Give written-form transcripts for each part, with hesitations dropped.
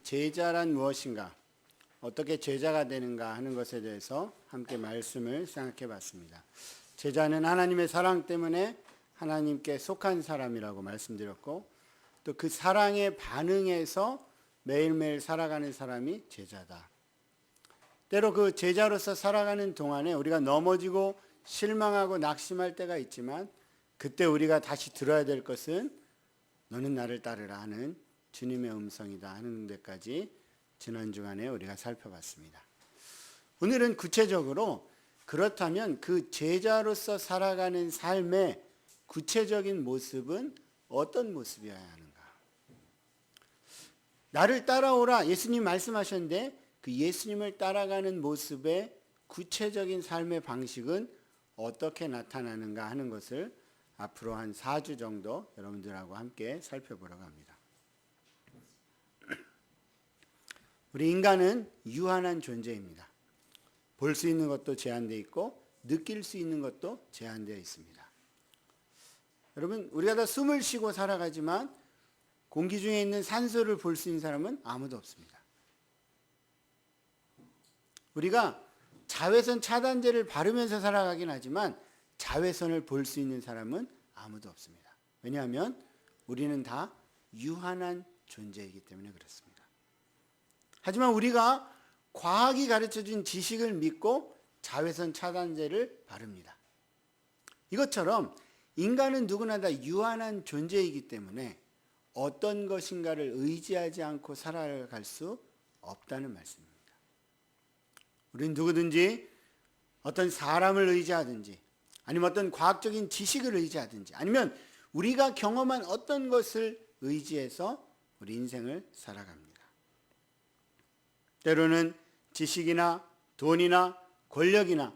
제자란 무엇인가, 어떻게 제자가 되는가 하는 것에 대해서 함께 말씀을 생각해 봤습니다. 제자는 하나님의 사랑 때문에 하나님께 속한 사람이라고 말씀드렸고, 또 그 사랑에 반응해서 매일매일 살아가는 사람이 제자다. 때로 그 제자로서 살아가는 동안에 우리가 넘어지고 실망하고 낙심할 때가 있지만, 그때 우리가 다시 들어야 될 것은 너는 나를 따르라 하는 주님의 음성이다 하는 데까지 지난 주간에 우리가 살펴봤습니다. 오늘은 구체적으로 그렇다면 그 제자로서 살아가는 삶의 구체적인 모습은 어떤 모습이어야 하는가? 나를 따라오라 예수님 말씀하셨는데, 그 예수님을 따라가는 모습의 구체적인 삶의 방식은 어떻게 나타나는가 하는 것을 앞으로 한 4주 정도 여러분들하고 함께 살펴보려고 합니다. 우리 인간은 유한한 존재입니다. 볼 수 있는 것도 제한되어 있고 느낄 수 있는 것도 제한되어 있습니다. 여러분, 우리가 다 숨을 쉬고 살아가지만 공기 중에 있는 산소를 볼 수 있는 사람은 아무도 없습니다. 우리가 자외선 차단제를 바르면서 살아가긴 하지만 자외선을 볼 수 있는 사람은 아무도 없습니다. 왜냐하면 우리는 다 유한한 존재이기 때문에 그렇습니다. 하지만 우리가 과학이 가르쳐준 지식을 믿고 자외선 차단제를 바릅니다. 이것처럼 인간은 누구나 다 유한한 존재이기 때문에 어떤 것인가를 의지하지 않고 살아갈 수 없다는 말씀입니다. 우리는 누구든지 어떤 사람을 의지하든지, 아니면 어떤 과학적인 지식을 의지하든지, 아니면 우리가 경험한 어떤 것을 의지해서 우리 인생을 살아갑니다. 때로는 지식이나 돈이나 권력이나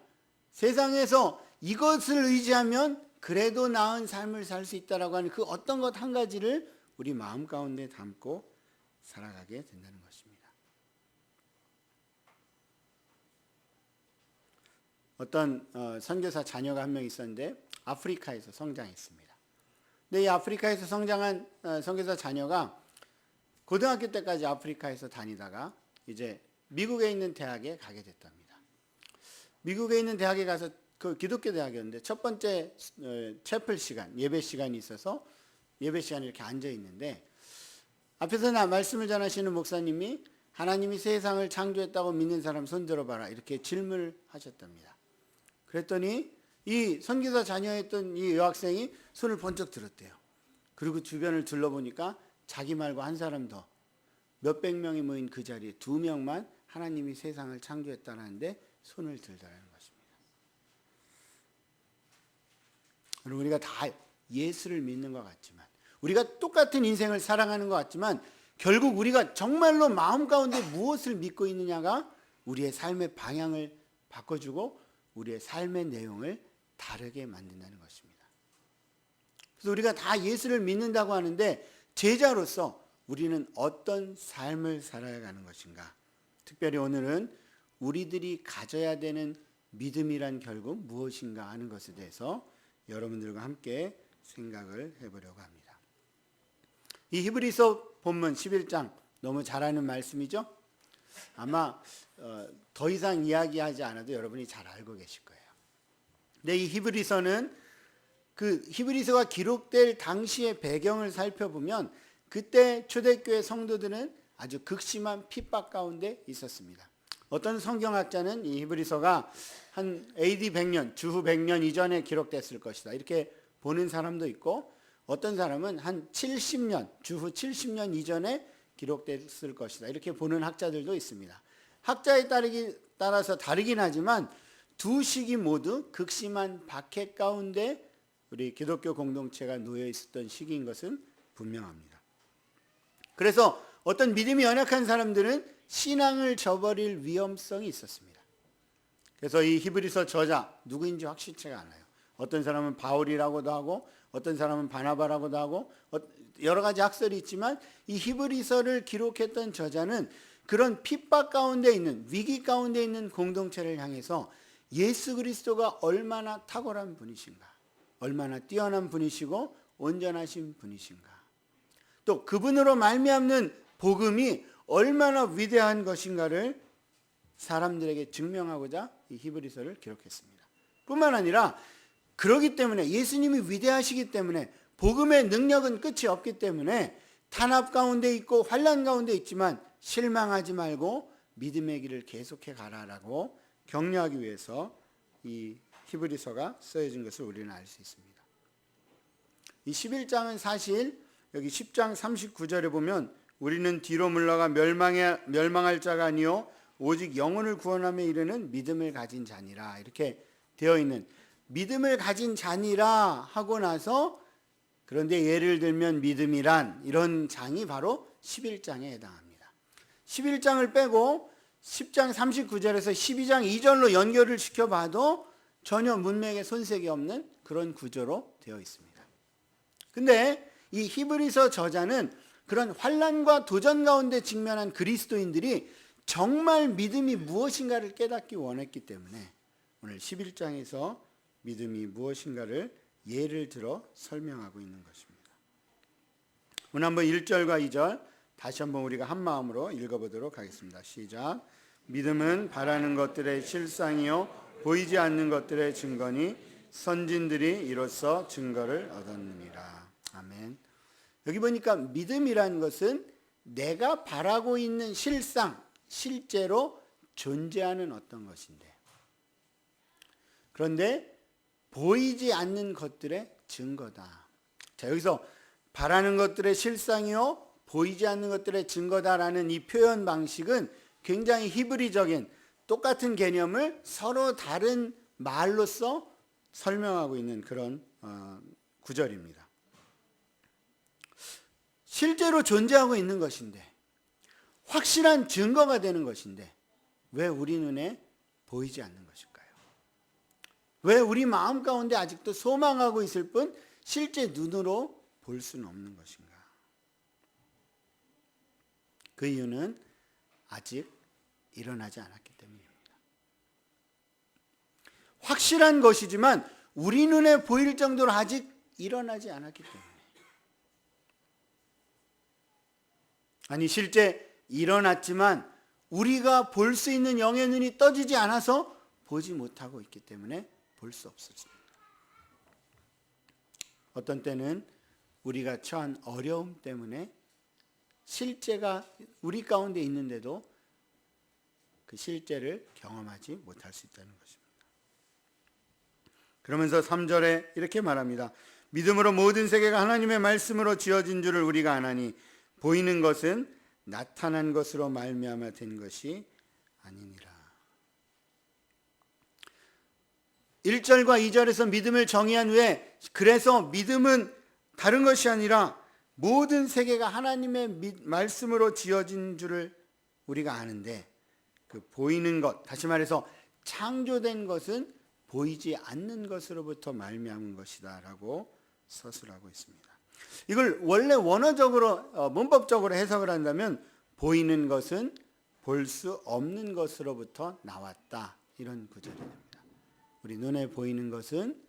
세상에서 이것을 의지하면 그래도 나은 삶을 살 수 있다라고 하는 그 어떤 것 한 가지를 우리 마음 가운데 담고 살아가게 된다는 것입니다. 어떤 선교사 자녀가 한 명 있었는데 아프리카에서 성장했습니다. 근데 이 아프리카에서 성장한 선교사 자녀가 고등학교 때까지 아프리카에서 다니다가 이제 미국에 있는 대학에 가게 됐답니다. 미국에 있는 대학에 가서 그 기독교 대학이었는데 첫 번째 채플 시간, 예배 시간이 있어서 예배 시간에 이렇게 앉아 있는데, 앞에서 말씀을 전하시는 목사님이 하나님이 세상을 창조했다고 믿는 사람 손 들어봐라 이렇게 질문을 하셨답니다. 그랬더니 이 선교사 자녀였던 이 여학생이 손을 번쩍 들었대요. 그리고 주변을 둘러보니까 자기 말고 한 사람 더, 몇백 명이 모인 그 자리에 2명만 하나님이 세상을 창조했다는데 손을 들더라는 것입니다. 여러분, 우리가 다 예수를 믿는 것 같지만, 우리가 똑같은 인생을 살아가는 것 같지만, 결국 우리가 정말로 마음 가운데 무엇을 믿고 있느냐가 우리의 삶의 방향을 바꿔주고 우리의 삶의 내용을 다르게 만든다는 것입니다. 그래서 우리가 다 예수를 믿는다고 하는데 제자로서 우리는 어떤 삶을 살아가는 것인가? 특별히 오늘은 우리들이 가져야 되는 믿음이란 결국 무엇인가 하는 것에 대해서 여러분들과 함께 생각을 해보려고 합니다. 이 히브리서 본문 11장 너무 잘 아는 말씀이죠? 아마 더 이상 이야기하지 않아도 여러분이 잘 알고 계실 거예요. 근데 이 히브리서는 그 히브리서가 기록될 당시의 배경을 살펴보면 그때 초대교회 성도들은 아주 극심한 핍박 가운데 있었습니다. 어떤 성경학자는 이 히브리서가 한 AD 100년, 주후 100년 이전에 기록됐을 것이다 이렇게 보는 사람도 있고, 어떤 사람은 한 70년, 주후 70년 이전에 기록됐을 것이다 이렇게 보는 학자들도 있습니다. 학자에 따라서 다르긴 하지만 두 시기 모두 극심한 박해 가운데 우리 기독교 공동체가 놓여 있었던 시기인 것은 분명합니다. 그래서 어떤 믿음이 연약한 사람들은 신앙을 저버릴 위험성이 있었습니다. 그래서 이 히브리서 저자 누구인지 확실치가 않아요. 어떤 사람은 바울이라고도 하고 어떤 사람은 바나바라고도 하고 여러 가지 학설이 있지만, 이 히브리서를 기록했던 저자는 그런 핍박 가운데 있는, 위기 가운데 있는 공동체를 향해서 예수 그리스도가 얼마나 탁월한 분이신가, 얼마나 뛰어난 분이시고 온전하신 분이신가, 또 그분으로 말미암는 복음이 얼마나 위대한 것인가를 사람들에게 증명하고자 이 히브리서를 기록했습니다. 뿐만 아니라 그러기 때문에 예수님이 위대하시기 때문에 복음의 능력은 끝이 없기 때문에 탄압 가운데 있고 환난 가운데 있지만 실망하지 말고 믿음의 길을 계속해 가라라고 격려하기 위해서 이 히브리서가 쓰여진 것을 우리는 알 수 있습니다. 이 11장은 사실 여기 10장 39절에 보면 우리는 뒤로 물러가 멸망할 자가 아니요 오직 영혼을 구원함에 이르는 믿음을 가진 자니라 이렇게 되어 있는, 믿음을 가진 자니라 하고 나서 그런데 예를 들면 믿음이란 이런 장이 바로 11장에 해당합니다. 11장을 빼고 10장 39절에서 12장 2절로 연결을 시켜봐도 전혀 문맥에 손색이 없는 그런 구조로 되어 있습니다. 근데 이 히브리서 저자는 그런 환난과 도전 가운데 직면한 그리스도인들이 정말 믿음이 무엇인가를 깨닫기 원했기 때문에 오늘 11장에서 믿음이 무엇인가를 예를 들어 설명하고 있는 것입니다. 오늘 한번 1절과 2절 다시 한번 우리가 한 마음으로 읽어보도록 하겠습니다. 시작. 믿음은 바라는 것들의 실상이요 보이지 않는 것들의 증거니 선진들이 이로써 증거를 얻었느니라. 아멘. 여기 보니까 믿음이라는 것은 내가 바라고 있는 실상, 실제로 존재하는 어떤 것인데, 그런데 보이지 않는 것들의 증거다. 자, 여기서 바라는 것들의 실상이요 보이지 않는 것들의 증거다라는 이 표현 방식은 굉장히 히브리적인 똑같은 개념을 서로 다른 말로써 설명하고 있는 그런 구절입니다. 실제로 존재하고 있는 것인데, 확실한 증거가 되는 것인데 왜 우리 눈에 보이지 않는 것일까요? 왜 우리 마음 가운데 아직도 소망하고 있을 뿐 실제 눈으로 볼 수는 없는 것인가? 그 이유는 아직 일어나지 않았기 때문입니다. 확실한 것이지만 우리 눈에 보일 정도로 아직 일어나지 않았기 때문에. 아니, 실제 일어났지만 우리가 볼 수 있는 영의 눈이 떠지지 않아서 보지 못하고 있기 때문에 볼 수 없었습니다. 어떤 때는 우리가 처한 어려움 때문에 실제가 우리 가운데 있는데도 그 실제를 경험하지 못할 수 있다는 것입니다. 그러면서 3절에 이렇게 말합니다. 믿음으로 모든 세계가 하나님의 말씀으로 지어진 줄을 우리가 아나니 보이는 것은 나타난 것으로 말미암아 된 것이 아니니라. 1절과 2절에서 믿음을 정의한 후에 그래서 믿음은 다른 것이 아니라 모든 세계가 하나님의 말씀으로 지어진 줄을 우리가 아는데 그 보이는 것, 다시 말해서 창조된 것은 보이지 않는 것으로부터 말미암은 것이다 라고 서술하고 있습니다. 이걸 원래 원어적으로 문법적으로 해석을 한다면 보이는 것은 볼 수 없는 것으로부터 나왔다, 이런 구절이 됩니다. 우리 눈에 보이는 것은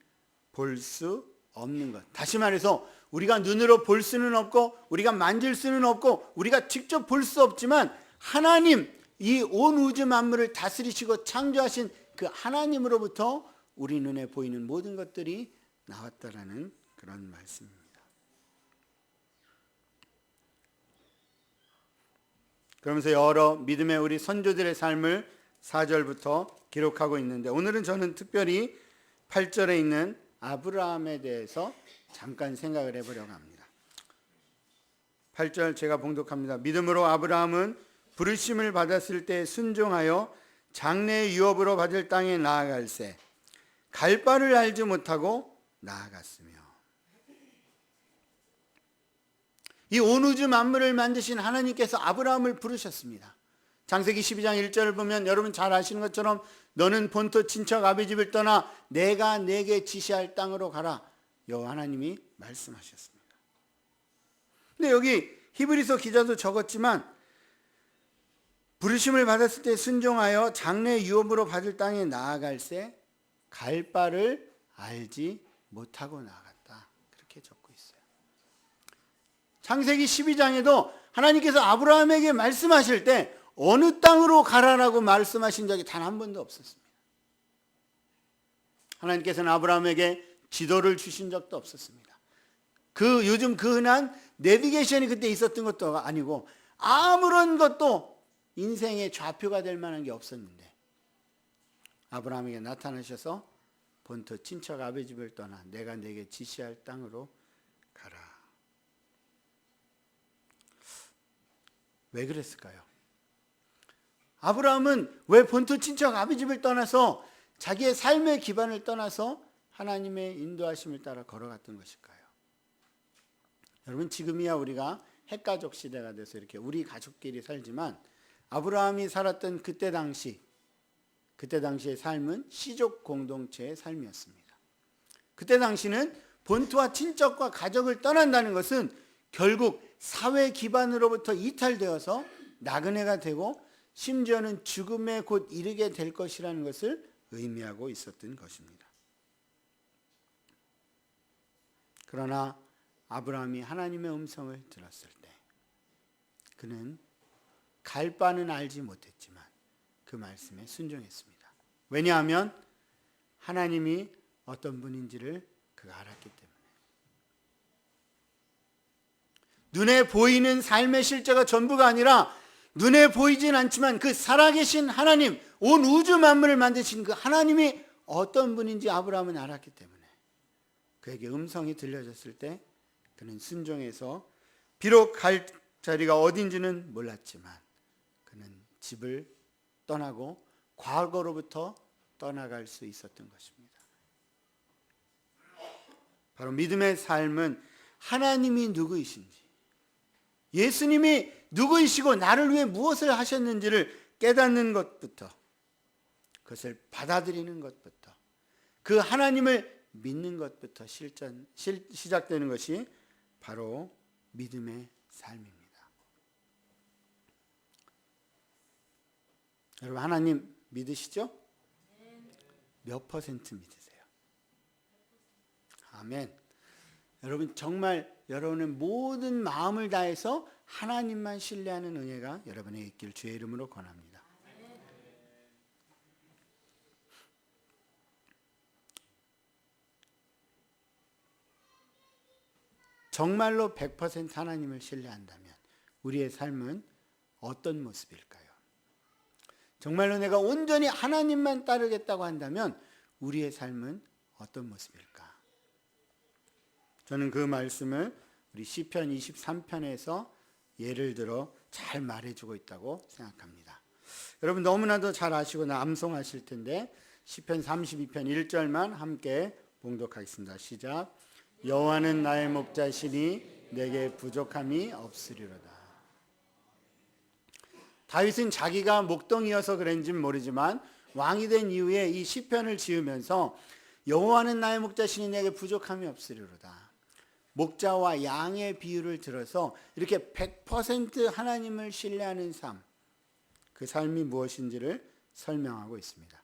볼 수 없는 것. 다시 말해서 우리가 눈으로 볼 수는 없고 우리가 만질 수는 없고 우리가 직접 볼 수 없지만 하나님, 이 온 우주 만물을 다스리시고 창조하신 그 하나님으로부터 우리 눈에 보이는 모든 것들이 나왔다라는 그런 말씀입니다. 그러면서 여러 믿음의 우리 선조들의 삶을 4절부터 기록하고 있는데 오늘은 저는 특별히 8절에 있는 아브라함에 대해서 잠깐 생각을 해보려고 합니다. 8절 제가 봉독합니다. 믿음으로 아브라함은 부르심을 받았을 때 순종하여 장래의 유업으로 받을 땅에 나아갈새 갈 바를 알지 못하고 나아갔으며. 이 온 우주 만물을 만드신 하나님께서 아브라함을 부르셨습니다. 창세기 12장 1절을 보면 여러분 잘 아시는 것처럼 너는 본토 친척 아비 집을 떠나 내가 내게 지시할 땅으로 가라, 여호와 하나님이 말씀하셨습니다. 근데 여기 히브리서 기자도 적었지만 부르심을 받았을 때 순종하여 장래 유업으로 받을 땅에 나아갈새 갈 바를 알지 못하고 나아갔다, 그렇게 적고 있어요. 창세기 12장에도 하나님께서 아브라함에게 말씀하실 때 어느 땅으로 가라라고 말씀하신 적이 단 한 번도 없었습니다. 하나님께서는 아브라함에게 지도를 주신 적도 없었습니다. 요즘 그 흔한 내비게이션이 그때 있었던 것도 아니고 아무런 것도 인생의 좌표가 될 만한 게 없었는데 아브라함에게 나타나셔서 본토 친척 아버지 집을 떠나 내가 내게 지시할 땅으로 가라. 왜 그랬을까요? 아브라함은 왜 본토 친척 아버지 집을 떠나서 자기의 삶의 기반을 떠나서 하나님의 인도하심을 따라 걸어갔던 것일까요? 여러분, 지금이야 우리가 핵가족 시대가 돼서 이렇게 우리 가족끼리 살지만 아브라함이 살았던 그때 당시의 삶은 시족 공동체의 삶이었습니다. 그때 당시는 본토와 친척과 가족을 떠난다는 것은 결국 사회 기반으로부터 이탈되어서 나그네가 되고 심지어는 죽음에 곧 이르게 될 것이라는 것을 의미하고 있었던 것입니다. 그러나 아브라함이 하나님의 음성을 들었을 때 그는 갈 바는 알지 못했지만 그 말씀에 순종했습니다. 왜냐하면 하나님이 어떤 분인지를 그가 알았기 때문에. 눈에 보이는 삶의 실제가 전부가 아니라 눈에 보이진 않지만 그 살아계신 하나님, 온 우주 만물을 만드신 그 하나님이 어떤 분인지 아브라함은 알았기 때문에 그에게 음성이 들려졌을 때 그는 순종해서 비록 갈 자리가 어딘지는 몰랐지만 그는 집을 떠나고 과거로부터 떠나갈 수 있었던 것입니다. 바로 믿음의 삶은 하나님이 누구이신지, 예수님이 누구이시고 나를 위해 무엇을 하셨는지를 깨닫는 것부터, 그것을 받아들이는 것부터, 그 하나님을 믿는 것부터 시작되는 것이 바로 믿음의 삶입니다. 여러분, 하나님 믿으시죠? 몇 퍼센트 믿으세요? 아멘. 여러분, 정말 여러분의 모든 마음을 다해서 하나님만 신뢰하는 은혜가 여러분에게 있길 주의 이름으로 권합니다. 정말로 100% 하나님을 신뢰한다면 우리의 삶은 어떤 모습일까요? 정말로 내가 온전히 하나님만 따르겠다고 한다면 우리의 삶은 어떤 모습일까? 저는 그 말씀을 우리 시편 23편에서 예를 들어 잘 말해주고 있다고 생각합니다. 여러분 너무나도 잘 아시고 암송하실 텐데 시편 32편 1절만 함께 봉독하겠습니다. 시작. 여호와는 나의 목자시니 내게 부족함이 없으리로다. 다윗은 자기가 목동이어서 그런지는 모르지만 왕이 된 이후에 이 시편을 지으면서 여호와는 나의 목자시니 내게 부족함이 없으리로다. 목자와 양의 비유를 들어서 이렇게 100% 하나님을 신뢰하는 삶, 그 삶이 무엇인지를 설명하고 있습니다.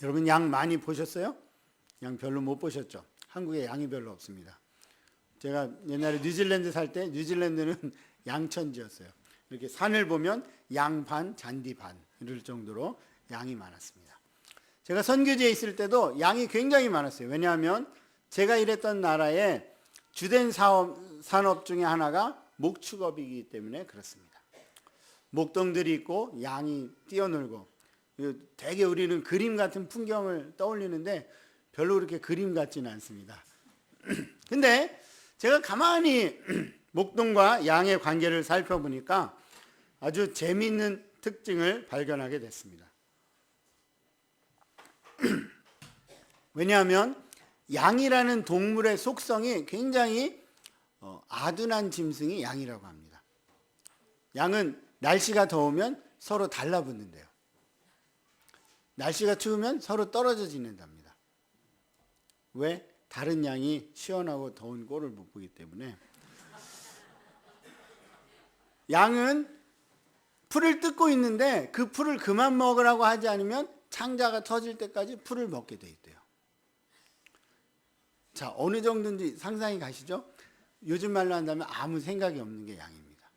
여러분 양 많이 보셨어요? 양 별로 못 보셨죠? 한국에 양이 별로 없습니다. 제가 옛날에 뉴질랜드 살 때 뉴질랜드는 양천지였어요. 이렇게 산을 보면 양 반, 잔디 반 이럴 정도로 양이 많았습니다. 제가 선교지에 있을 때도 양이 굉장히 많았어요. 왜냐하면 제가 일했던 나라의 주된 산업 중에 하나가 목축업이기 때문에 그렇습니다. 목동들이 있고 양이 뛰어놀고 되게 우리는 그림 같은 풍경을 떠올리는데 별로 그렇게 그림 같지는 않습니다. 근데 제가 가만히 목동과 양의 관계를 살펴보니까 아주 재미있는 특징을 발견하게 됐습니다. 왜냐하면 양이라는 동물의 속성이 굉장히 아둔한 짐승이 양이라고 합니다. 양은 날씨가 더우면 서로 달라붙는데요. 날씨가 추우면 서로 떨어져 지낸답니다. 왜? 다른 양이 시원하고 더운 꼴을 못 보기 때문에. 양은 풀을 뜯고 있는데 그 풀을 그만 먹으라고 하지 않으면 창자가 터질 때까지 풀을 먹게 돼 있대요. 자, 어느 정도인지 상상이 가시죠? 요즘 말로 한다면 아무 생각이 없는 게 양입니다.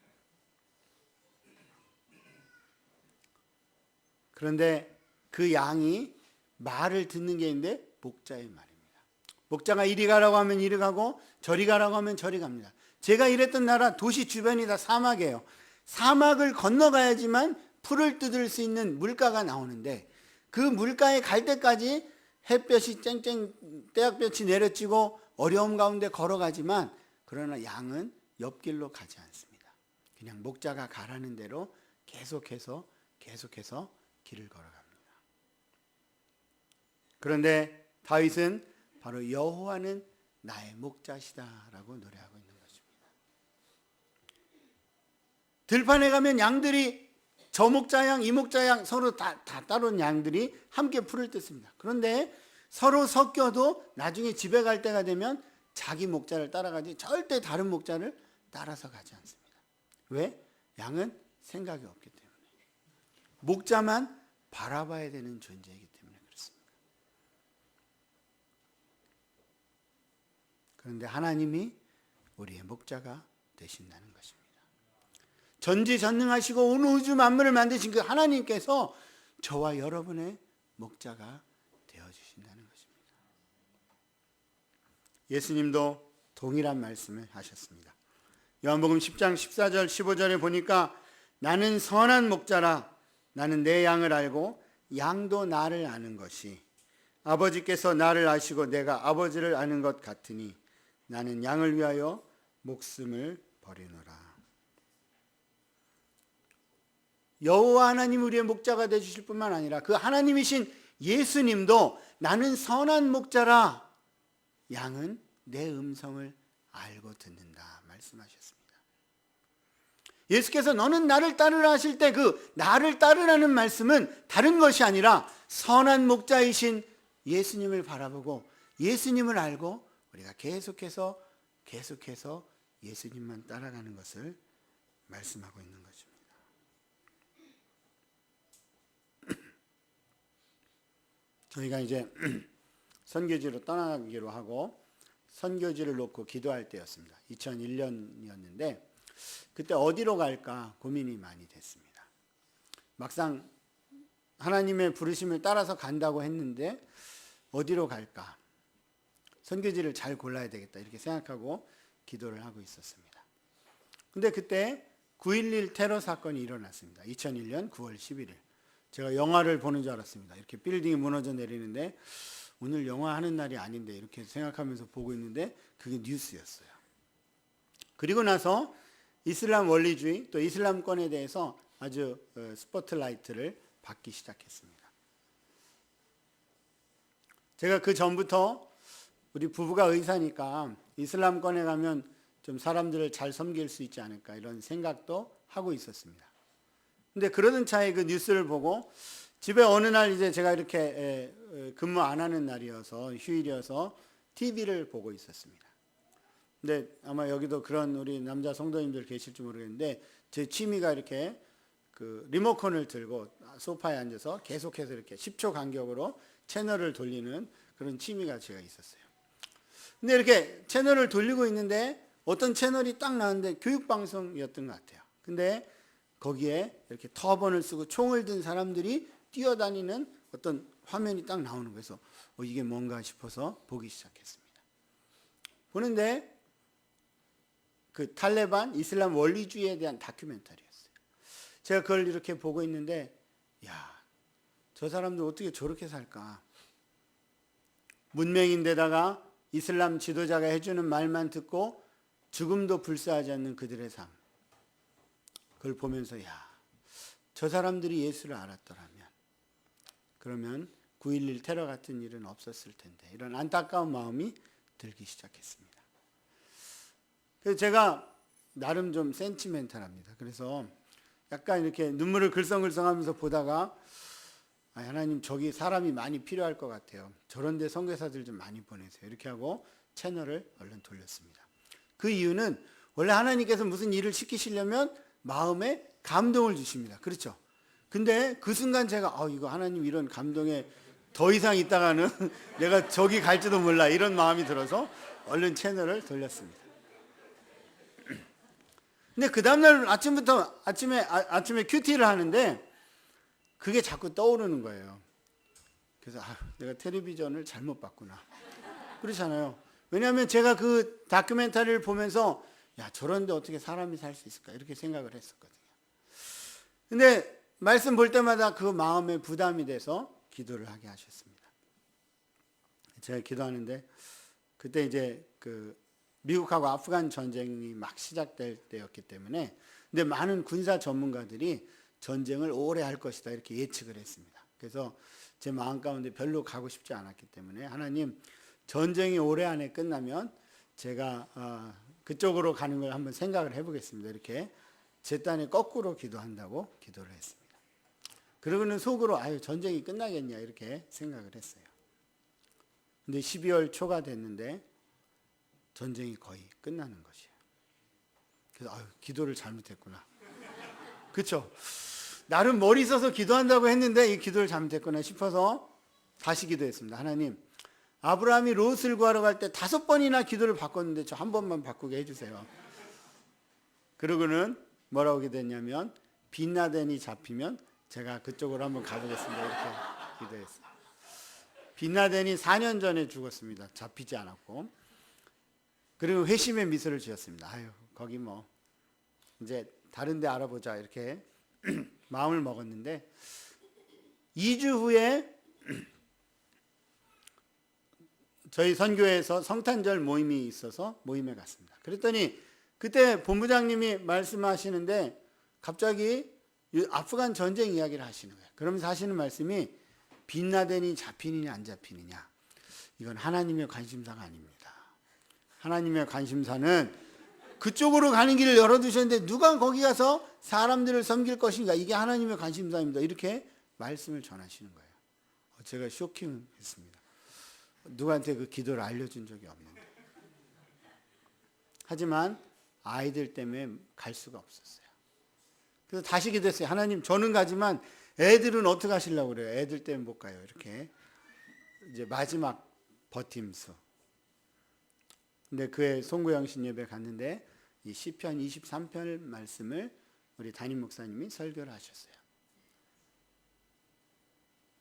그런데 그 양이 말을 듣는 게 있는데 목자의 말입니다. 목자가 이리 가라고 하면 이리 가고 저리 가라고 하면 저리 갑니다. 제가 일했던 나라 도시 주변이 다 사막이에요. 사막을 건너가야지만 풀을 뜯을 수 있는 물가가 나오는데 그 물가에 갈 때까지 햇볕이 쨍쨍 떼약볕이 내려지고 어려움 가운데 걸어가지만 그러나 양은 옆길로 가지 않습니다. 그냥 목자가 가라는 대로 계속해서 길을 걸어갑니다. 그런데 다윗은 바로 여호와는 나의 목자시다라고 노래하고 있는 것입니다. 들판에 가면 양들이 저 목자양 이 목자양 서로 다 따로 양들이 함께 풀을 뜯습니다. 그런데 서로 섞여도 나중에 집에 갈 때가 되면 자기 목자를 따라가지 절대 다른 목자를 따라서 가지 않습니다. 왜? 양은 생각이 없기 때문에. 목자만 바라봐야 되는 존재이기 때문에 그렇습니다. 그런데 하나님이 우리의 목자가 되신다는 것입니다. 전지전능하시고 온 우주 만물을 만드신 그 하나님께서 저와 여러분의 목자가 되어주신다는 것입니다. 예수님도 동일한 말씀을 하셨습니다. 요한복음 10장 14절 15절에 보니까 나는 선한 목자라 나는 내 양을 알고 양도 나를 아는 것이 아버지께서 나를 아시고 내가 아버지를 아는 것 같으니 나는 양을 위하여 목숨을 버리노라. 여호와 하나님 우리의 목자가 되주실 뿐만 아니라 그 하나님이신 예수님도 나는 선한 목자라 양은 내 음성을 알고 듣는다 말씀하셨습니다. 예수께서 너는 나를 따르라 하실 때 그 나를 따르라는 말씀은 다른 것이 아니라 선한 목자이신 예수님을 바라보고 예수님을 알고 우리가 계속해서 예수님만 따라가는 것을 말씀하고 있는 것입니다. 저희가 이제 선교지로 떠나기로 하고 선교지를 놓고 기도할 때였습니다. 2001년이었는데 그때 어디로 갈까 고민이 많이 됐습니다. 막상 하나님의 부르심을 따라서 간다고 했는데 어디로 갈까? 선교지를 잘 골라야 되겠다 이렇게 생각하고 기도를 하고 있었습니다. 근데 그때 9.11 테러 사건이 일어났습니다. 2001년 9월 11일. 제가 영화를 보는 줄 알았습니다. 이렇게 빌딩이 무너져 내리는데 오늘 영화 하는 날이 아닌데 이렇게 생각하면서 보고 있는데 그게 뉴스였어요. 그리고 나서 이슬람 원리주의 또 이슬람권에 대해서 아주 스포트라이트를 받기 시작했습니다. 제가 그 전부터 우리 부부가 의사니까 이슬람권에 가면 좀 사람들을 잘 섬길 수 있지 않을까 이런 생각도 하고 있었습니다. 근데 그러던 차에 그 뉴스를 보고 집에 어느 날 이제 제가 이렇게 근무 안 하는 날이어서 휴일이어서 TV를 보고 있었습니다. 근데 아마 여기도 그런 우리 남자 성도님들 계실지 모르겠는데 제 취미가 이렇게 그 리모컨을 들고 소파에 앉아서 계속해서 이렇게 10초 간격으로 채널을 돌리는 그런 취미가 제가 있었어요. 근데 이렇게 채널을 돌리고 있는데 어떤 채널이 딱 나왔는데 교육방송이었던 것 같아요. 근데 거기에 이렇게 터번을 쓰고 총을 든 사람들이 뛰어다니는 어떤 화면이 딱 나오는 거예요. 그래서 이게 뭔가 싶어서 보기 시작했습니다. 보는데 그 탈레반 이슬람 원리주의에 대한 다큐멘터리였어요. 제가 그걸 이렇게 보고 있는데 야, 저 사람들 어떻게 저렇게 살까? 문명인데다가 이슬람 지도자가 해주는 말만 듣고 죽음도 불사하지 않는 그들의 삶. 그걸 보면서 저 사람들이 예수를 알았더라면 그러면 9.11 테러 같은 일은 없었을 텐데 이런 안타까운 마음이 들기 시작했습니다. 그래서 제가 나름 좀 센티멘탈합니다. 그래서 약간 이렇게 눈물을 글썽글썽하면서 보다가 하나님 저기 사람이 많이 필요할 것 같아요. 저런 데 선교사들 좀 많이 보내세요. 이렇게 하고 채널을 얼른 돌렸습니다. 그 이유는 원래 하나님께서 무슨 일을 시키시려면 마음에 감동을 주십니다. 그렇죠? 근데 그 순간 제가 이거 하나님 이런 감동에 더 이상 있다가는 내가 저기 갈지도 몰라 이런 마음이 들어서 얼른 채널을 돌렸습니다. 근데 그 다음날 아침에 큐티를 하는데 그게 자꾸 떠오르는 거예요. 그래서 내가 텔레비전을 잘못 봤구나. 그렇잖아요. 왜냐하면 제가 그 다큐멘터리를 보면서 야, 저런데 어떻게 사람이 살 수 있을까 이렇게 생각을 했었거든요. 근데 말씀 볼 때마다 그 마음에 부담이 돼서 기도를 하게 하셨습니다. 제가 기도하는데 그때 이제 그 미국하고 아프간 전쟁이 막 시작될 때였기 때문에, 근데 많은 군사 전문가들이 전쟁을 오래 할 것이다 이렇게 예측을 했습니다. 그래서 제 마음 가운데 별로 가고 싶지 않았기 때문에 하나님, 전쟁이 올해 안에 끝나면 제가 그쪽으로 가는 걸 한번 생각을 해보겠습니다. 이렇게 제 딴에 거꾸로 기도한다고 기도를 했습니다. 그러고는 속으로 전쟁이 끝나겠냐 이렇게 생각을 했어요. 근데 12월 초가 됐는데 전쟁이 거의 끝나는 것이에요. 그래서 기도를 잘못했구나. 그렇죠? 나름 머리 써서 기도한다고 했는데 이 기도를 잘못했구나 싶어서 다시 기도했습니다. 하나님, 아브라함이 롯을 구하러 갈 때 5번이나 기도를 바꿨는데 저 한 번만 바꾸게 해주세요. 그러고는 뭐라고 기도했냐면, 빈라덴이 잡히면 제가 그쪽으로 한번 가보겠습니다 이렇게 기도했어요. 빈라덴이 4년 전에 죽었습니다. 잡히지 않았고. 그리고 회심의 미소를 지었습니다. 거기 뭐 이제 다른 데 알아보자 이렇게 마음을 먹었는데, 2주 후에 저희 선교에서 성탄절 모임이 있어서 모임에 갔습니다. 그랬더니 그때 본부장님이 말씀하시는데 갑자기 아프간 전쟁 이야기를 하시는 거예요. 그러면서 하시는 말씀이 빈라덴이 잡히느냐 안 잡히느냐, 이건 하나님의 관심사가 아닙니다. 하나님의 관심사는 그쪽으로 가는 길을 열어두셨는데 누가 거기 가서 사람들을 섬길 것인가, 이게 하나님의 관심사입니다. 이렇게 말씀을 전하시는 거예요. 제가 쇼킹했습니다. 누구한테 그 기도를 알려준 적이 없는데. 하지만 아이들 때문에 갈 수가 없었어요. 그래서 다시 기도했어요. 하나님, 저는 가지만 애들은 어떻게 하시려고 그래요? 애들 때문에 못 가요. 이렇게 이제 마지막 버팀수. 근데 그해 송구영신 예배 갔는데 이 시편 23편 말씀을 우리 담임 목사님이 설교를 하셨어요.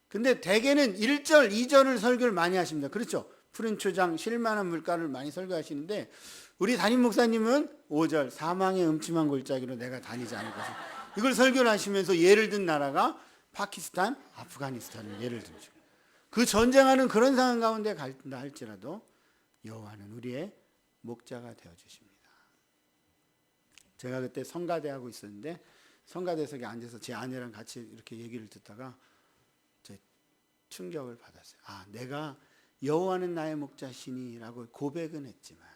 근데 대개는 1절, 2절을 설교를 많이 하십니다. 그렇죠? 푸른 초장, 쉴만한 물가를 많이 설교하시는데 우리 담임 목사님은 5절, 사망의 음침한 골짜기로 내가 다니지 않을 것을, 이걸 설교를 하시면서 예를 든 나라가 파키스탄, 아프가니스탄을 예를 들죠. 그 전쟁하는 그런 상황 가운데 간다 할지라도 여호와는 우리의 목자가 되어주십니다. 제가 그때 성가대 하고 있었는데 성가대석에 앉아서 제 아내랑 같이 이렇게 얘기를 듣다가 충격을 받았어요. 내가 여호와는 나의 목자시니라고 고백은 했지만,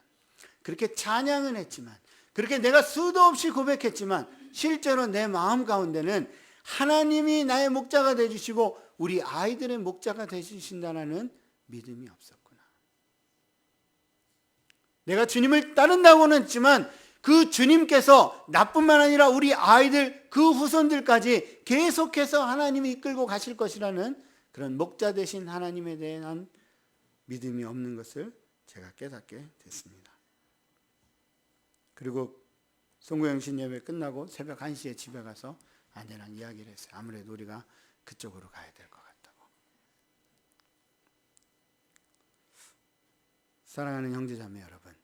그렇게 찬양은 했지만, 그렇게 내가 수도 없이 고백했지만 실제로 내 마음 가운데는 하나님이 나의 목자가 되어주시고 우리 아이들의 목자가 되어주신다는 믿음이 없었구나. 내가 주님을 따른다고는 했지만 그 주님께서 나뿐만 아니라 우리 아이들 그 후손들까지 계속해서 하나님이 이끌고 가실 것이라는 그런 목자 되신 하나님에 대한 믿음이 없는 것을 제가 깨닫게 됐습니다. 그리고 송구영신 예배 끝나고 새벽 1시에 집에 가서 아내랑 이야기를 했어요. 아무래도 우리가 그쪽으로 가야 될 것 같다고. 사랑하는 형제자매 여러분,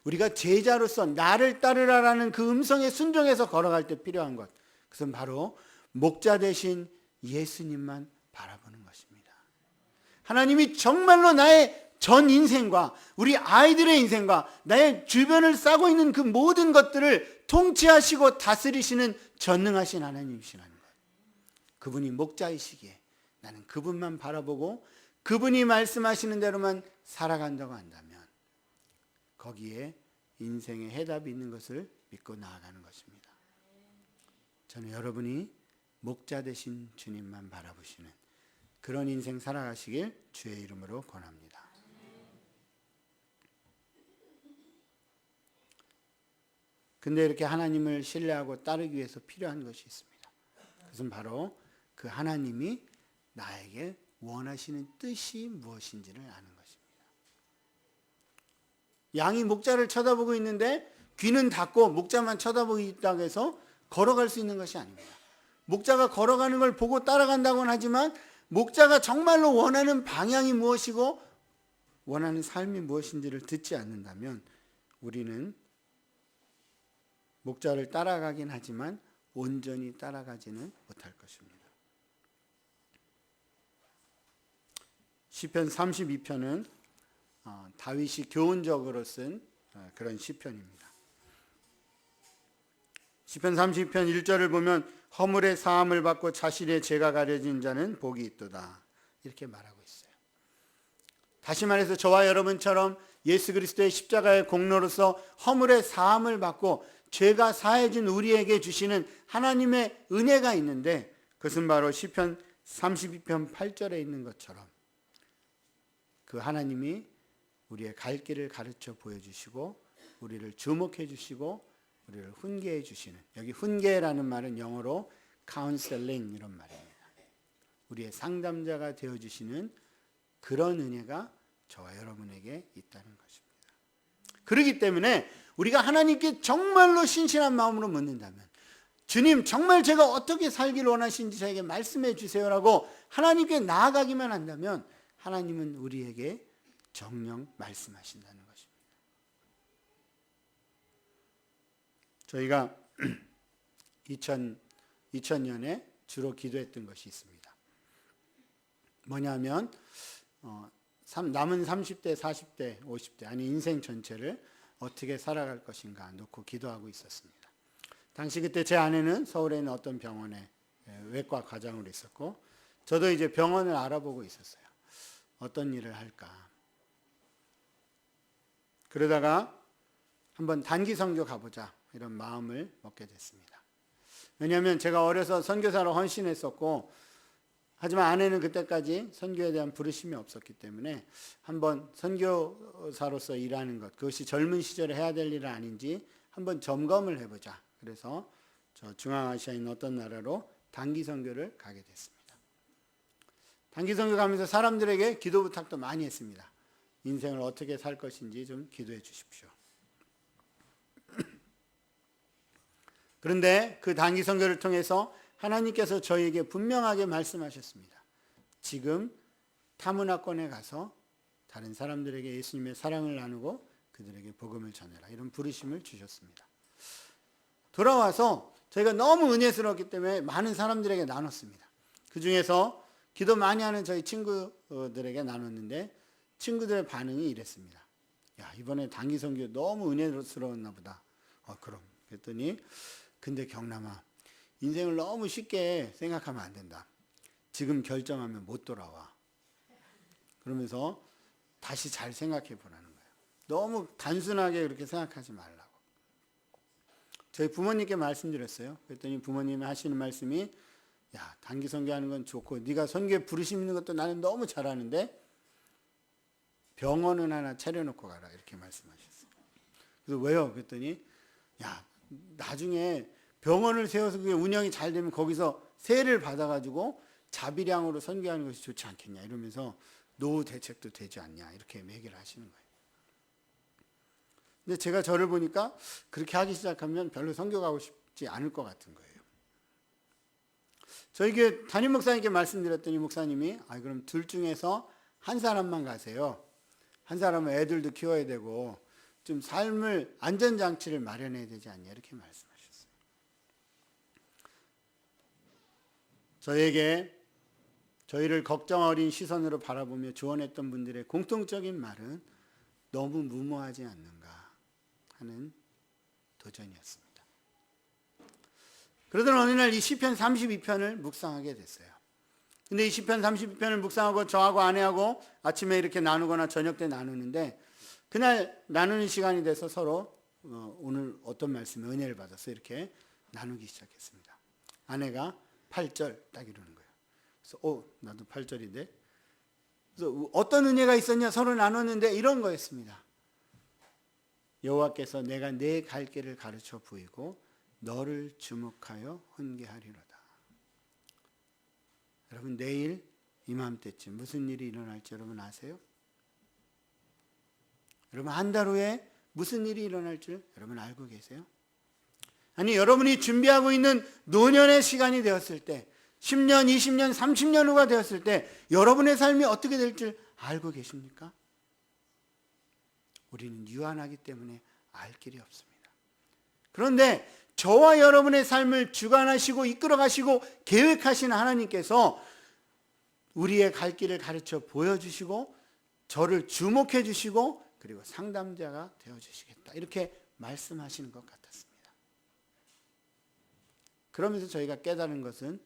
우리가 제자로서 나를 따르라라는 그 음성에 순종해서 걸어갈 때 필요한 것, 그것은 바로 목자 되신 예수님만 바라보는 것입니다. 하나님이 정말로 나의 전 인생과 우리 아이들의 인생과 나의 주변을 싸고 있는 그 모든 것들을 통치하시고 다스리시는 전능하신 하나님이시라는 것. 그분이 목자이시기에 나는 그분만 바라보고 그분이 말씀하시는 대로만 살아간다고 한다면 거기에 인생의 해답이 있는 것을 믿고 나아가는 것입니다. 저는 여러분이 목자 되신 주님만 바라보시는 그런 인생 살아가시길 주의 이름으로 권합니다. 근데 이렇게 하나님을 신뢰하고 따르기 위해서 필요한 것이 있습니다. 그것은 바로 그 하나님이 나에게 원하시는 뜻이 무엇인지를 아는 것입니다. 양이 목자를 쳐다보고 있는데 귀는 닫고 목자만 쳐다보고 있다고 해서 걸어갈 수 있는 것이 아닙니다. 목자가 걸어가는 걸 보고 따라간다고는 하지만 목자가 정말로 원하는 방향이 무엇이고 원하는 삶이 무엇인지를 듣지 않는다면 우리는 목자를 따라가긴 하지만 온전히 따라가지는 못할 것입니다. 시편 32편은 다윗이 교훈적으로 쓴 그런 시편입니다. 시편 32편 1절을 보면 허물의 사함을 받고 자신의 죄가 가려진 자는 복이 있도다 이렇게 말하고 있어요. 다시 말해서 저와 여러분처럼 예수 그리스도의 십자가의 공로로서 허물의 사함을 받고 죄가 사해진 우리에게 주시는 하나님의 은혜가 있는데 그것은 바로 시편 32편 8절에 있는 것처럼 그 하나님이 우리의 갈 길을 가르쳐 보여주시고 우리를 주목해 주시고 우리를 훈계해 주시는, 여기 훈계라는 말은 영어로 counseling 이런 말입니다. 우리의 상담자가 되어주시는 그런 은혜가 저와 여러분에게 있다는 것입니다. 그렇기 때문에 우리가 하나님께 정말로 신실한 마음으로 묻는다면 주님 정말 제가 어떻게 살기를 원하시는지 저에게 말씀해 주세요라고 하나님께 나아가기만 한다면 하나님은 우리에게 정녕 말씀하신다는 것입니다. 저희가 2000년에 주로 기도했던 것이 있습니다. 뭐냐면 남은 30대, 40대, 50대 아니 인생 전체를 어떻게 살아갈 것인가 놓고 기도하고 있었습니다. 당시 그때 제 아내는 서울에 있는 어떤 병원에 외과 과장으로 있었고 저도 이제 병원을 알아보고 있었어요. 어떤 일을 할까. 그러다가 한번 단기 선교 가보자 이런 마음을 먹게 됐습니다. 왜냐하면 제가 어려서 선교사로 헌신했었고 하지만 아내는 그때까지 선교에 대한 부르심이 없었기 때문에 한번 선교사로서 일하는 것 그것이 젊은 시절에 해야 될 일은 아닌지 한번 점검을 해보자. 그래서 저 중앙아시아에 있는 어떤 나라로 단기 선교를 가게 됐습니다. 단기 선교 가면서 사람들에게 기도 부탁도 많이 했습니다. 인생을 어떻게 살 것인지 좀 기도해 주십시오. 그런데 그 단기 선교를 통해서 하나님께서 저희에게 분명하게 말씀하셨습니다. 지금 타문화권에 가서 다른 사람들에게 예수님의 사랑을 나누고 그들에게 복음을 전해라. 이런 부르심을 주셨습니다. 돌아와서 저희가 너무 은혜스러웠기 때문에 많은 사람들에게 나눴습니다. 그 중에서 기도 많이 하는 저희 친구들에게 나눴는데 친구들의 반응이 이랬습니다. 야, 이번에 단기 선교 너무 은혜스러웠나 보다. 그럼. 그랬더니 근데 경남아, 인생을 너무 쉽게 생각하면 안 된다. 지금 결정하면 못 돌아와. 그러면서 다시 잘 생각해 보라는 거예요. 너무 단순하게 그렇게 생각하지 말라고. 저희 부모님께 말씀드렸어요. 그랬더니 부모님이 하시는 말씀이 야, 단기 선교하는 건 좋고 네가 선교에 부르심 있는 것도 나는 너무 잘하는데 병원은 하나 차려놓고 가라 이렇게 말씀하셨어요. 그래서 왜요? 그랬더니 야, 나중에 병원을 세워서 그게 운영이 잘 되면 거기서 세를 받아가지고 자비량으로 선교하는 것이 좋지 않겠냐 이러면서 노후 대책도 되지 않냐 이렇게 얘기를 하시는 거예요. 근데 제가 저를 보니까 그렇게 하기 시작하면 별로 선교 가고 싶지 않을 것 같은 거예요. 저에게 담임 목사님께 말씀드렸더니 목사님이 그럼 둘 중에서 한 사람만 가세요. 한 사람은 애들도 키워야 되고 좀 삶을 안전장치를 마련해야 되지 않냐 이렇게 말씀하셨어요. 저희를 걱정 어린 시선으로 바라보며 조언했던 분들의 공통적인 말은 너무 무모하지 않는가 하는 도전이었습니다. 그러던 어느 날 이 시편 32편을 묵상하게 됐어요. 근데 이 시편 32편을 묵상하고 저하고 아내하고 아침에 이렇게 나누거나 저녁 때 나누는데 그날 나누는 시간이 돼서 서로 오늘 어떤 말씀에 은혜를 받아서 이렇게 나누기 시작했습니다. 아내가 8절 딱 이러는 거예요. 그래서 나도 8절인데 그래서 어떤 은혜가 있었냐 서로 나눴는데 이런 거였습니다. 여호와께서 내가 내 갈 길을 가르쳐 보이고 너를 주목하여 훈계하리로다. 여러분 내일 이맘때쯤 무슨 일이 일어날지 여러분 아세요? 여러분 한 달 후에 무슨 일이 일어날 줄 여러분 알고 계세요? 아니 여러분이 준비하고 있는 노년의 시간이 되었을 때 10년, 20년, 30년 후가 되었을 때 여러분의 삶이 어떻게 될 줄 알고 계십니까? 우리는 유한하기 때문에 알 길이 없습니다. 그런데 저와 여러분의 삶을 주관하시고 이끌어가시고 계획하시는 하나님께서 우리의 갈 길을 가르쳐 보여주시고 저를 주목해 주시고 그리고 상담자가 되어주시겠다 이렇게 말씀하시는 것 같았습니다. 그러면서 저희가 깨달은 것은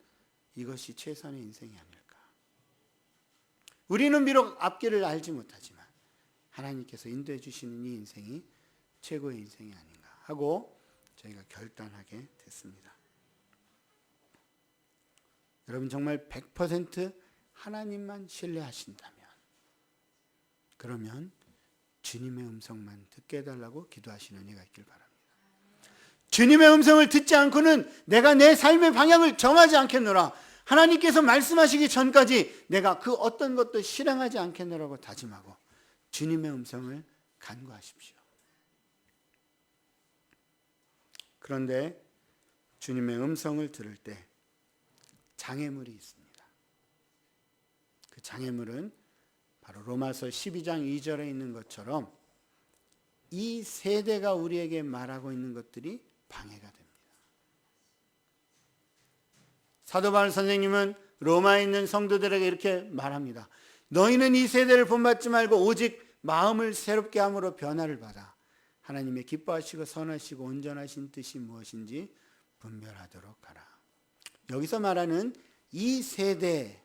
이것이 최선의 인생이 아닐까. 우리는 비록 앞길을 알지 못하지만 하나님께서 인도해 주시는 이 인생이 최고의 인생이 아닌가 하고 저희가 결단하게 됐습니다. 여러분 정말 100% 하나님만 신뢰하신다면 그러면 주님의 음성만 듣게 해달라고 기도하시는 이가 있길 바랍니다. 주님의 음성을 듣지 않고는 내가 내 삶의 방향을 정하지 않겠노라. 하나님께서 말씀하시기 전까지 내가 그 어떤 것도 실행하지 않겠노라고 다짐하고 주님의 음성을 간구하십시오. 그런데 주님의 음성을 들을 때 장애물이 있습니다. 그 장애물은 바로 로마서 12장 2절에 있는 것처럼 이 세대가 우리에게 말하고 있는 것들이 방해가 됩니다. 사도 바울 선생님은 로마에 있는 성도들에게 이렇게 말합니다. 너희는 이 세대를 본받지 말고 오직 마음을 새롭게 함으로 변화를 받아 하나님의 기뻐하시고 선하시고 온전하신 뜻이 무엇인지 분별하도록 하라. 여기서 말하는 이 세대,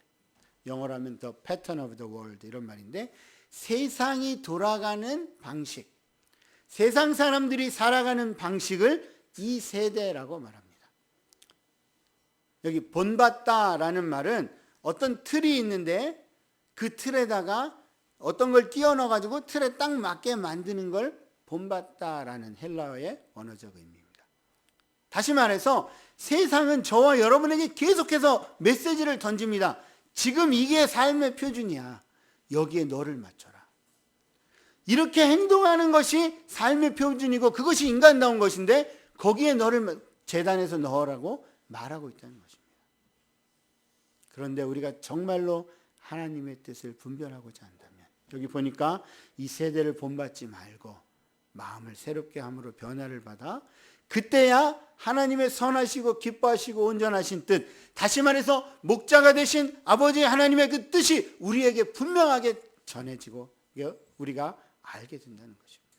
영어로 하면 the pattern of the world 이런 말인데 세상이 돌아가는 방식, 세상 사람들이 살아가는 방식을 이 세대라고 말합니다. 여기 본받다라는 말은 어떤 틀이 있는데 그 틀에다가 어떤 걸 끼워 넣어가지고 틀에 딱 맞게 만드는 걸 본받다라는 헬라어의 언어적 의미입니다. 다시 말해서 세상은 저와 여러분에게 계속해서 메시지를 던집니다. 지금 이게 삶의 표준이야. 여기에 너를 맞춰라. 이렇게 행동하는 것이 삶의 표준이고 그것이 인간다운 것인데 거기에 너를 재단에서 넣으라고 말하고 있다는 것입니다. 그런데 우리가 정말로 하나님의 뜻을 분별하고자 한다면 여기 보니까 이 세대를 본받지 말고 마음을 새롭게 함으로 변화를 받아 그때야 하나님의 선하시고 기뻐하시고 온전하신 뜻, 다시 말해서 목자가 되신 아버지 하나님의 그 뜻이 우리에게 분명하게 전해지고 우리가 알게 된다는 것입니다.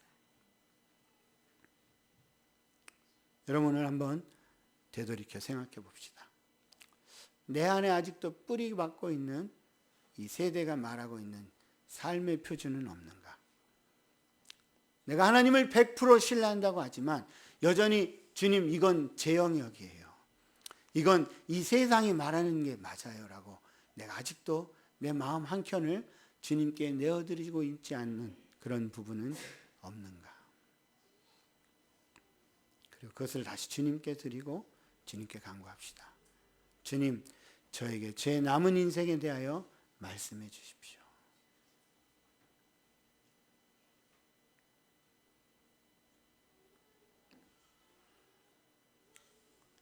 여러분 오늘 한번 되돌이켜 생각해 봅시다. 내 안에 아직도 뿌리 박고 있는 이 세대가 말하고 있는 삶의 표준은 없는가? 내가 하나님을 100% 신뢰한다고 하지만 여전히 주님 이건 제 영역이에요. 이건 이 세상이 말하는 게 맞아요 라고 내가 아직도 내 마음 한켠을 주님께 내어드리고 있지 않는 그런 부분은 없는가? 그리고 그것을 다시 주님께 드리고 주님께 간구합시다. 주님, 저에게 제 남은 인생에 대하여 말씀해 주십시오.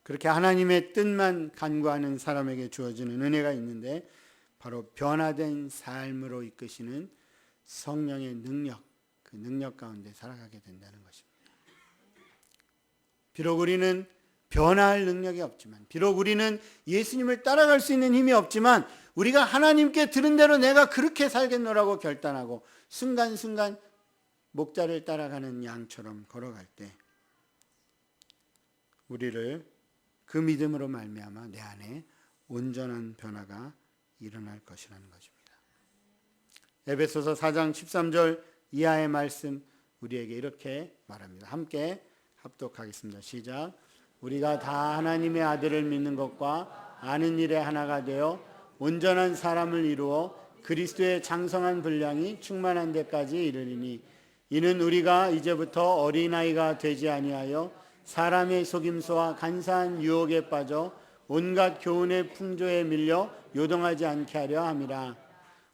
그렇게 하나님의 뜻만 간구하는 사람에게 주어지는 은혜가 있는데 바로 변화된 삶으로 이끄시는 성령의 능력, 그 능력 가운데 살아가게 된다는 것입니다. 비록 우리는 변화할 능력이 없지만, 비록 우리는 예수님을 따라갈 수 있는 힘이 없지만 우리가 하나님께 들은 대로 내가 그렇게 살겠노라고 결단하고 순간순간 목자를 따라가는 양처럼 걸어갈 때 우리를 그 믿음으로 말미암아 내 안에 온전한 변화가 일어날 것이라는 것입니다. 에베소서 4장 13절 이하의 말씀 우리에게 이렇게 말합니다. 함께 합독하겠습니다. 시작. 우리가 다 하나님의 아들을 믿는 것과 아는 일에 하나가 되어 온전한 사람을 이루어 그리스도의 장성한 분량이 충만한 데까지 이르리니 이는 우리가 이제부터 어린아이가 되지 아니하여 사람의 속임수와 간사한 유혹에 빠져 온갖 교훈의 풍조에 밀려 요동하지 않게 하려 함이라.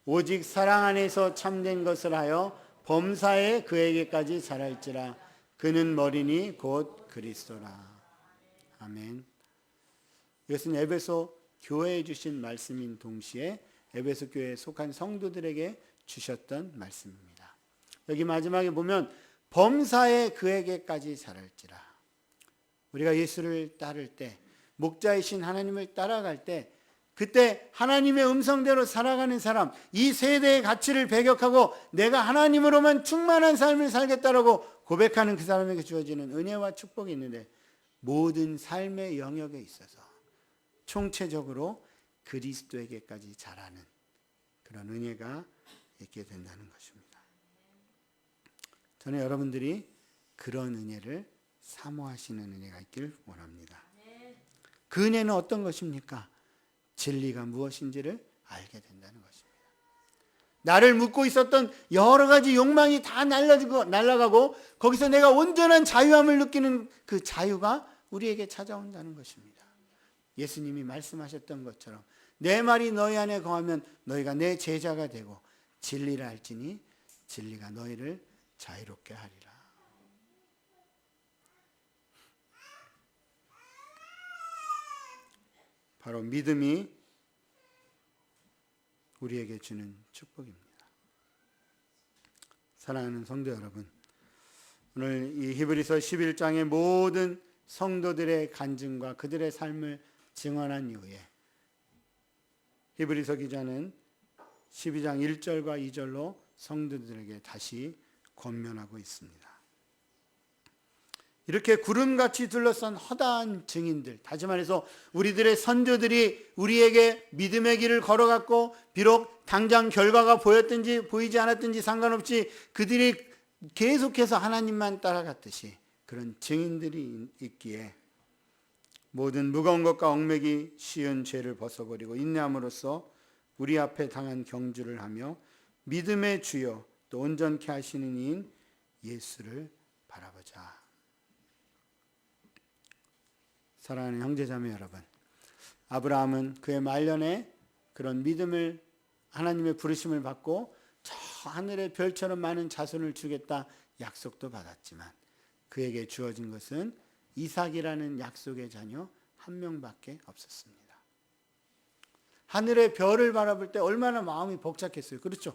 오직 사랑 안에서 참된 것을 하여 범사에 그에게까지 자랄지라. 그는 머리니 곧 그리스도라. 아멘. 이것은 에베소 교회에 주신 말씀인 동시에 에베소 교회에 속한 성도들에게 주셨던 말씀입니다. 여기 마지막에 보면 범사에 그에게까지 자랄지라. 우리가 예수를 따를 때, 목자이신 하나님을 따라갈 때, 그때 하나님의 음성대로 살아가는 사람, 이 세대의 가치를 배격하고 내가 하나님으로만 충만한 삶을 살겠다라고 고백하는 그 사람에게 주어지는 은혜와 축복이 있는데, 모든 삶의 영역에 있어서 총체적으로 그리스도에게까지 자라는 그런 은혜가 있게 된다는 것입니다. 저는 여러분들이 그런 은혜를 사모하시는 은혜가 있길 원합니다. 그 은혜는 어떤 것입니까? 진리가 무엇인지를 알게 된다는 것입니다. 나를 묶고 있었던 여러 가지 욕망이 다 날아가고 거기서 내가 온전한 자유함을 느끼는 그 자유가 우리에게 찾아온다는 것입니다. 예수님이 말씀하셨던 것처럼 내 말이 너희 안에 거하면 너희가 내 제자가 되고 진리를 알지니 진리가 너희를 자유롭게 하리라. 바로 믿음이 우리에게 주는 축복입니다. 사랑하는 성도 여러분, 오늘 이 히브리서 11장의 모든 성도들의 간증과 그들의 삶을 증언한 이후에 히브리서 기자는 12장 1절과 2절로 성도들에게 다시 권면하고 있습니다. 이렇게 구름같이 둘러싼 허다한 증인들, 다시 말해서 우리들의 선조들이 우리에게 믿음의 길을 걸어갔고 비록 당장 결과가 보였든지 보이지 않았든지 상관없이 그들이 계속해서 하나님만 따라갔듯이 그런 증인들이 있기에 모든 무거운 것과 얽매기 쉬운 죄를 벗어버리고 인내함으로써 우리 앞에 당한 경주를 하며 믿음의 주요 또 온전케 하시는 이인 예수를 바라보자. 사랑하는 형제자매 여러분, 아브라함은 그의 말년에 그런 믿음을 하나님의 부르심을 받고 저 하늘의 별처럼 많은 자손을 주겠다 약속도 받았지만 그에게 주어진 것은 이삭이라는 약속의 자녀 한 명밖에 없었습니다. 하늘의 별을 바라볼 때 얼마나 마음이 벅찼겠어요. 그렇죠?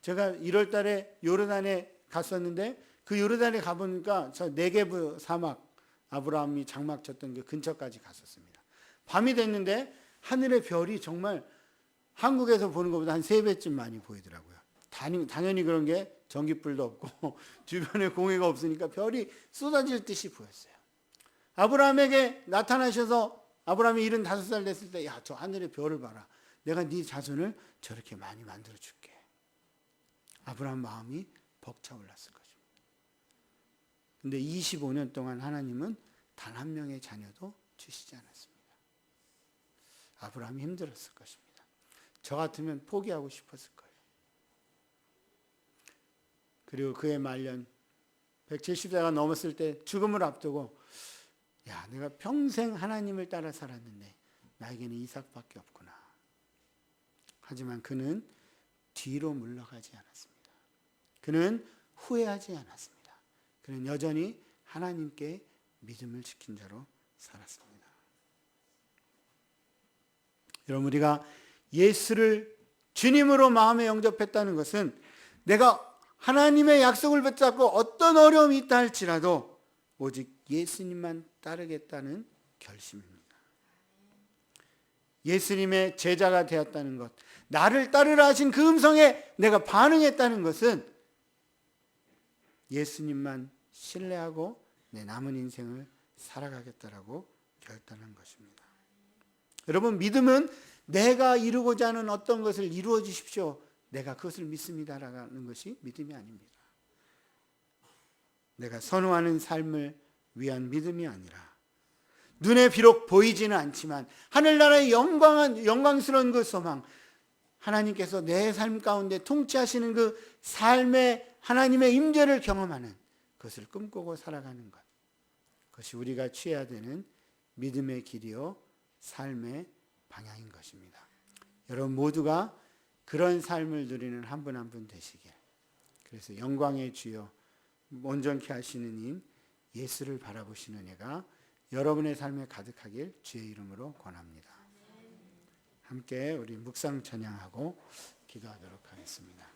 제가 1월 달에 요르단에 갔었는데 그 요르단에 가보니까 저 네게브 사막, 아브라함이 장막 쳤던 그 근처까지 갔었습니다. 밤이 됐는데 하늘의 별이 정말 한국에서 보는 것보다 한 3배쯤 많이 보이더라고요. 당연히 그런 게 전기불도 없고 주변에 공해가 없으니까 별이 쏟아질 듯이 보였어요. 아브라함에게 나타나셔서 아브라함이 75살 됐을 때, 야, 저 하늘의 별을 봐라. 내가 네 자손을 저렇게 많이 만들어 줄게. 아브라함 마음이 벅차올랐을 것입니다. 근데 25년 동안 하나님은 단 한 명의 자녀도 주시지 않았습니다. 아브라함이 힘들었을 것입니다. 저 같으면 포기하고 싶었을 거예요. 그리고 그의 말년 170세가 넘었을 때 죽음을 앞두고, 야, 내가 평생 하나님을 따라 살았는데 나에게는 이삭밖에 없구나. 하지만 그는 뒤로 물러가지 않았습니다. 그는 후회하지 않았습니다. 그는 여전히 하나님께 믿음을 지킨 자로 살았습니다. 여러분, 우리가 예수를 주님으로 마음에 영접했다는 것은 내가 하나님의 약속을 붙잡고 어떤 어려움이 있다 할지라도 오직 예수님만 따르겠다는 결심입니다. 예수님의 제자가 되었다는 것, 나를 따르라 하신 그 음성에 내가 반응했다는 것은 예수님만 신뢰하고 내 남은 인생을 살아가겠다라고 결단한 것입니다. 여러분, 믿음은 내가 이루고자 하는 어떤 것을 이루어 주십시오, 내가 그것을 믿습니다라는 것이 믿음이 아닙니다. 내가 선호하는 삶을 위한 믿음이 아니라 눈에 비록 보이지는 않지만 하늘나라의 영광스러운 그 소망, 하나님께서 내 삶 가운데 통치하시는 그 삶의 하나님의 임재를 경험하는 그것을 꿈꾸고 살아가는 것, 그것이 우리가 취해야 되는 믿음의 길이요 삶의 방향인 것입니다. 여러분 모두가 그런 삶을 누리는 한 분 한 분 되시길, 그래서 영광의 주여 온전케 하시는 인 예수를 바라보시는 은혜가 여러분의 삶에 가득하길 주의 이름으로 권합니다. 함께 우리 묵상 찬양하고 기도하도록 하겠습니다.